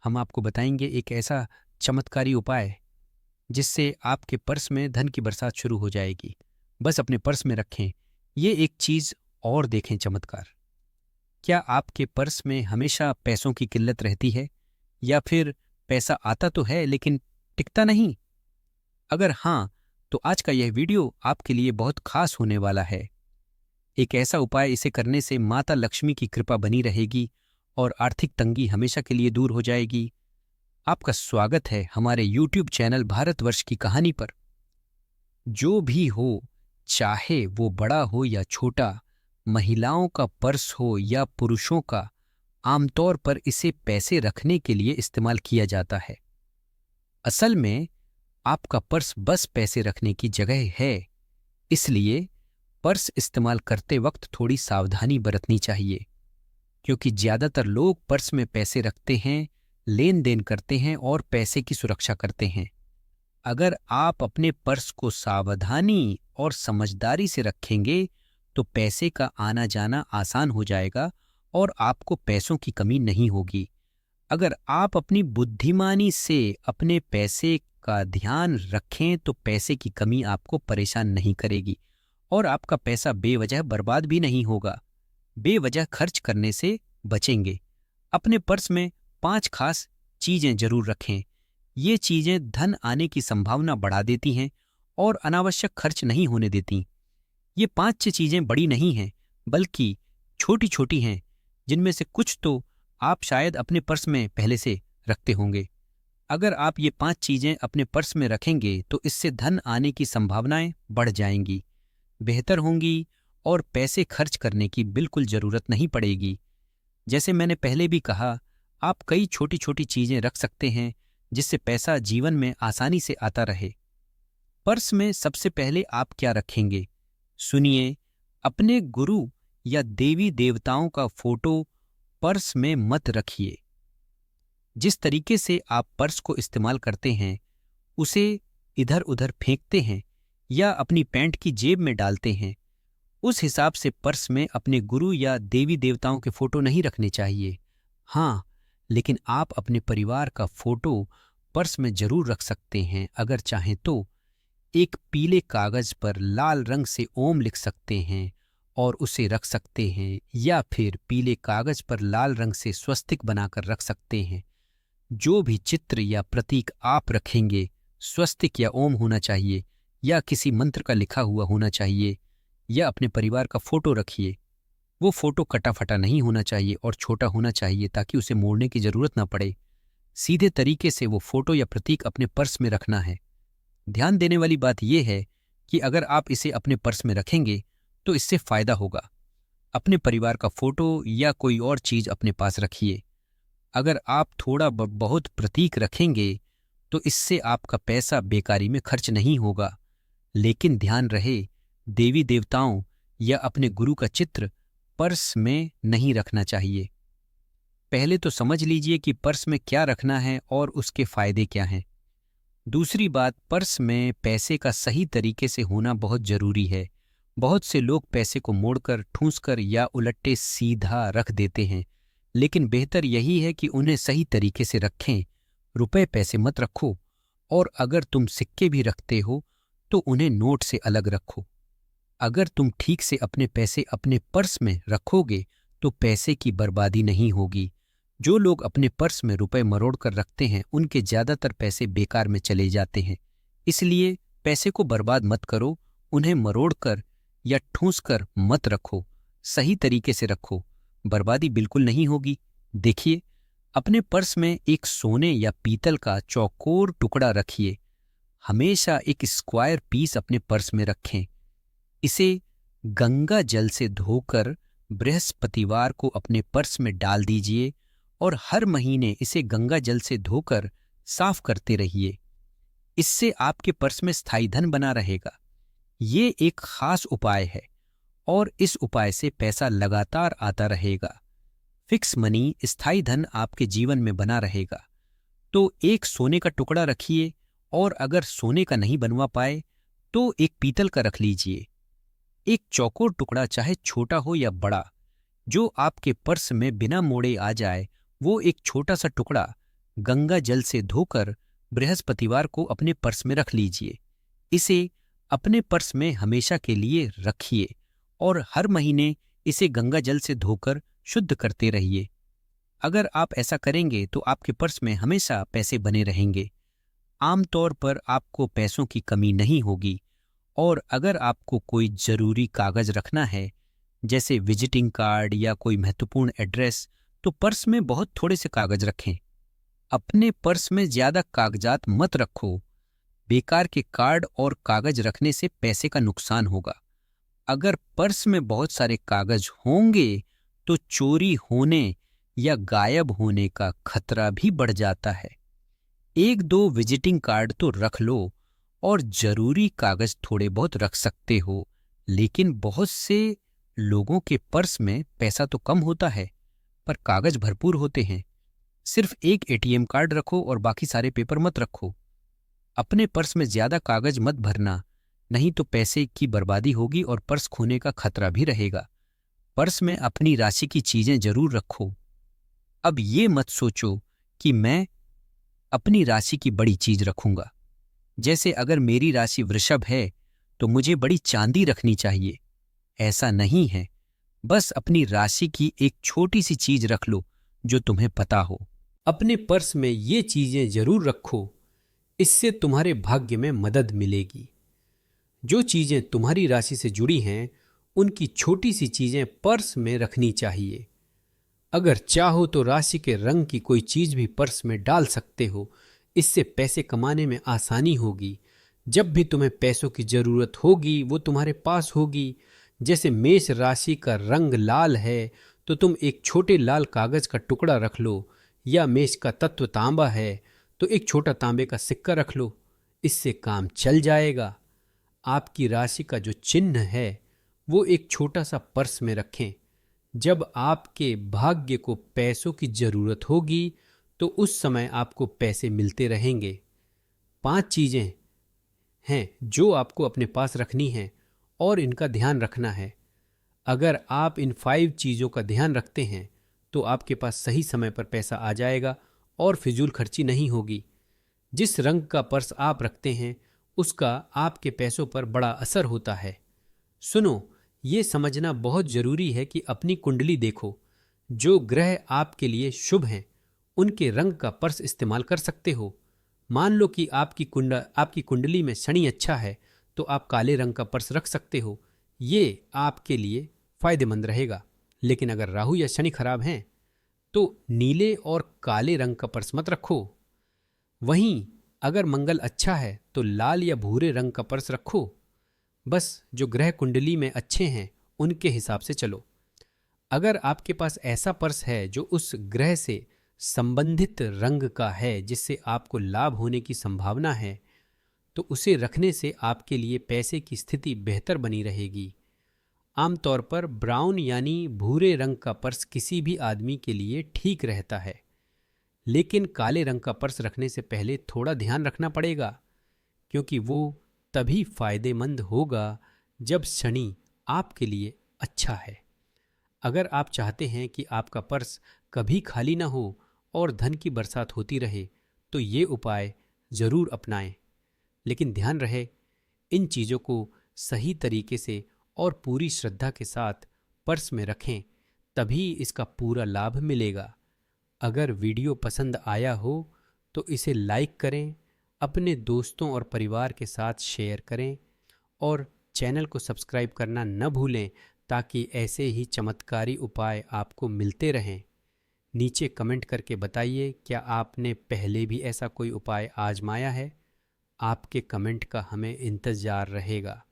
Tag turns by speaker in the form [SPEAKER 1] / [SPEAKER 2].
[SPEAKER 1] हम आपको बताएंगे एक ऐसा चमत्कारी उपाय जिससे आपके पर्स में धन की बरसात शुरू हो जाएगी। बस अपने पर्स में रखें। ये एक चीज़ और देखें चमत्कार। क्या आपके पर्स में हमेशा पैसों की किल्लत रहती है या फिर पैसा आता तो है लेकिन टिकता नहीं? अगर हाँ, तो आज का यह वीडियो आपके लिए बहुत खास होने वाला है। एक ऐसा उपाय, इसे करने से माता लक्ष्मी की कृपा बनी रहेगी और आर्थिक तंगी हमेशा के लिए दूर हो जाएगी। आपका स्वागत है हमारे YouTube चैनल भारतवर्ष की कहानी पर। जो भी हो, चाहे वो बड़ा हो या छोटा, महिलाओं का पर्स हो या पुरुषों का, आमतौर पर इसे पैसे रखने के लिए इस्तेमाल किया जाता है। असल में आपका पर्स बस पैसे रखने की जगह है, इसलिए पर्स इस्तेमाल करते वक्त थोड़ी सावधानी बरतनी चाहिए, क्योंकि ज्यादातर लोग पर्स में पैसे रखते हैं, लेन देन करते हैं और पैसे की सुरक्षा करते हैं। अगर आप अपने पर्स को सावधानी और समझदारी से रखेंगे तो पैसे का आना जाना आसान हो जाएगा और आपको पैसों की कमी नहीं होगी। अगर आप अपनी बुद्धिमानी से अपने पैसे का ध्यान रखें तो पैसे की कमी आपको परेशान नहीं करेगी और आपका पैसा बेवजह बर्बाद भी नहीं होगा। बेवजह खर्च करने से बचेंगे। अपने पर्स में 5 खास चीजें जरूर रखें। ये चीजें धन आने की संभावना बढ़ा देती हैं और अनावश्यक खर्च नहीं होने देती। ये 5-6 चीजें बड़ी नहीं हैं, बल्कि छोटी छोटी हैं, जिनमें से कुछ तो आप शायद अपने पर्स में पहले से रखते होंगे। अगर आप ये 5 चीजें अपने पर्स में रखेंगे तो इससे धन आने की संभावनाएं बढ़ जाएंगी, बेहतर होंगी और पैसे खर्च करने की बिल्कुल जरूरत नहीं पड़ेगी। जैसे मैंने पहले भी कहा, आप कई छोटी छोटी चीजें रख सकते हैं जिससे पैसा जीवन में आसानी से आता रहे। पर्स में सबसे पहले आप क्या रखेंगे? सुनिए, अपने गुरु या देवी देवताओं का फोटो पर्स में मत रखिए। जिस तरीके से आप पर्स को इस्तेमाल करते हैं, उसे इधर उधर फेंकते हैं या अपनी पैंट की जेब में डालते हैं, उस हिसाब से पर्स में अपने गुरु या देवी देवताओं के फोटो नहीं रखने चाहिए। हाँ, लेकिन आप अपने परिवार का फोटो पर्स में जरूर रख सकते हैं। अगर चाहें तो एक पीले कागज पर लाल रंग से ओम लिख सकते हैं और उसे रख सकते हैं, या फिर पीले कागज पर लाल रंग से स्वस्तिक बनाकर रख सकते हैं। जो भी चित्र या प्रतीक आप रखेंगे, स्वस्तिक या ओम होना चाहिए या किसी मंत्र का लिखा हुआ होना चाहिए, या अपने परिवार का फोटो रखिए। वो फोटो कटा फटा नहीं होना चाहिए और छोटा होना चाहिए ताकि उसे मोड़ने की जरूरत ना पड़े। सीधे तरीके से वो फोटो या प्रतीक अपने पर्स में रखना है। ध्यान देने वाली बात यह है कि अगर आप इसे अपने पर्स में रखेंगे तो इससे फायदा होगा। अपने परिवार का फोटो या कोई और चीज अपने पास रखिए। अगर आप थोड़ा बहुत प्रतीक रखेंगे तो इससे आपका पैसा बेकारी में खर्च नहीं होगा। लेकिन ध्यान रहे, देवी देवताओं या अपने गुरु का चित्र पर्स में नहीं रखना चाहिए। पहले तो समझ लीजिए कि पर्स में क्या रखना है और उसके फायदे क्या हैं। दूसरी बात, पर्स में पैसे का सही तरीके से होना बहुत जरूरी है। बहुत से लोग पैसे को मोड़कर, ठूंसकर या उलटे सीधा रख देते हैं, लेकिन बेहतर यही है कि उन्हें सही तरीके से रखें। रुपए पैसे मत रखो, और अगर तुम सिक्के भी रखते हो तो उन्हें नोट से अलग रखो। अगर तुम ठीक से अपने पैसे अपने पर्स में रखोगे तो पैसे की बर्बादी नहीं होगी। जो लोग अपने पर्स में रुपए मरोड़ कर रखते हैं, उनके ज्यादातर पैसे बेकार में चले जाते हैं। इसलिए पैसे को बर्बाद मत करो, उन्हें मरोड़ कर या ठूंस कर मत रखो, सही तरीके से रखो, बर्बादी बिल्कुल नहीं होगी। देखिए, अपने पर्स में एक सोने या पीतल का चौकोर टुकड़ा रखिए। हमेशा एक स्क्वायर पीस अपने पर्स में रखें। इसे गंगा जल से धोकर बृहस्पतिवार को अपने पर्स में डाल दीजिए और हर महीने इसे गंगा जल से धोकर साफ करते रहिए। इससे आपके पर्स में स्थायी धन बना रहेगा। ये एक खास उपाय है और इस उपाय से पैसा लगातार आता रहेगा। फिक्स मनी, स्थायी धन आपके जीवन में बना रहेगा। तो एक सोने का टुकड़ा रखिए, और अगर सोने का नहीं बनवा पाए तो एक पीतल का रख लीजिए। एक चौकोर टुकड़ा, चाहे छोटा हो या बड़ा, जो आपके पर्स में बिना मोड़े आ जाए, वो एक छोटा सा टुकड़ा गंगा जल से धोकर बृहस्पतिवार को अपने पर्स में रख लीजिए। इसे अपने पर्स में हमेशा के लिए रखिए और हर महीने इसे गंगा जल से धोकर शुद्ध करते रहिए। अगर आप ऐसा करेंगे तो आपके पर्स में हमेशा पैसे बने रहेंगे। आमतौर पर आपको पैसों की कमी नहीं होगी। और अगर आपको कोई जरूरी कागज रखना है, जैसे विजिटिंग कार्ड या कोई महत्वपूर्ण एड्रेस, तो पर्स में बहुत थोड़े से कागज रखें। अपने पर्स में ज्यादा कागजात मत रखो। बेकार के कार्ड और कागज रखने से पैसे का नुकसान होगा। अगर पर्स में बहुत सारे कागज होंगे तो चोरी होने या गायब होने का खतरा भी बढ़ जाता है। एक दो विजिटिंग कार्ड तो रख लो और जरूरी कागज थोड़े बहुत रख सकते हो, लेकिन बहुत से लोगों के पर्स में पैसा तो कम होता है पर कागज भरपूर होते हैं। सिर्फ एक एटीएम कार्ड रखो और बाकी सारे पेपर मत रखो। अपने पर्स में ज्यादा कागज मत भरना, नहीं तो पैसे की बर्बादी होगी और पर्स खोने का खतरा भी रहेगा। पर्स में अपनी राशि की चीजें जरूर रखो। अब ये मत सोचो कि मैं अपनी राशि की बड़ी चीज रखूंगा। जैसे अगर मेरी राशि वृषभ है तो मुझे बड़ी चांदी रखनी चाहिए। ऐसा नहीं है। बस अपनी राशि की एक छोटी सी चीज रख लो जो तुम्हें पता हो। अपने पर्स में ये चीजें जरूर रखो, इससे तुम्हारे भाग्य में मदद मिलेगी। जो चीजें तुम्हारी राशि से जुड़ी हैं, उनकी छोटी सी चीजें पर्स में रखनी चाहिए। अगर चाहो तो राशि के रंग की कोई चीज भी पर्स में डाल सकते हो। इससे पैसे कमाने में आसानी होगी। जब भी तुम्हें पैसों की जरूरत होगी वो तुम्हारे पास होगी। जैसे मेष राशि का रंग लाल है तो तुम एक छोटे लाल कागज का टुकड़ा रख लो, या मेष का तत्व तांबा है तो एक छोटा तांबे का सिक्का रख लो। इससे काम चल जाएगा। आपकी राशि का जो चिन्ह है वो एक छोटा सा पर्स में रखें। जब आपके भाग्य को पैसों की जरूरत होगी तो उस समय आपको पैसे मिलते रहेंगे। 5 चीजें हैं जो आपको अपने पास रखनी हैं और इनका ध्यान रखना है। अगर आप इन 5 चीजों का ध्यान रखते हैं तो आपके पास सही समय पर पैसा आ जाएगा और फिजूल खर्ची नहीं होगी। जिस रंग का पर्स आप रखते हैं उसका आपके पैसों पर बड़ा असर होता है। सुनो, ये समझना बहुत जरूरी है कि अपनी कुंडली देखो। जो ग्रह आपके लिए शुभ हैं उनके रंग का पर्स इस्तेमाल कर सकते हो। मान लो कि आपकी कुंडली में शनि अच्छा है तो आप काले रंग का पर्स रख सकते हो। ये आपके लिए फायदेमंद रहेगा। लेकिन अगर राहु या शनि खराब हैं तो नीले और काले रंग का पर्स मत रखो। वहीं अगर मंगल अच्छा है तो लाल या भूरे रंग का पर्स रखो। बस जो ग्रह कुंडली में अच्छे हैं उनके हिसाब से चलो। अगर आपके पास ऐसा पर्स है जो उस ग्रह से संबंधित रंग का है जिससे आपको लाभ होने की संभावना है, तो उसे रखने से आपके लिए पैसे की स्थिति बेहतर बनी रहेगी। आमतौर पर ब्राउन यानी भूरे रंग का पर्स किसी भी आदमी के लिए ठीक रहता है, लेकिन काले रंग का पर्स रखने से पहले थोड़ा ध्यान रखना पड़ेगा, क्योंकि वो तभी फायदेमंद होगा जब शनि आपके लिए अच्छा है। अगर आप चाहते हैं कि आपका पर्स कभी खाली ना हो और धन की बरसात होती रहे तो ये उपाय जरूर अपनाएं। लेकिन ध्यान रहे, इन चीज़ों को सही तरीके से और पूरी श्रद्धा के साथ पर्स में रखें, तभी इसका पूरा लाभ मिलेगा। अगर वीडियो पसंद आया हो तो इसे लाइक करें, अपने दोस्तों और परिवार के साथ शेयर करें और चैनल को सब्सक्राइब करना न भूलें ताकि ऐसे ही चमत्कारी उपाय आपको मिलते रहें। नीचे कमेंट करके बताइए, क्या आपने पहले भी ऐसा कोई उपाय आजमाया है? आपके कमेंट का हमें इंतज़ार रहेगा।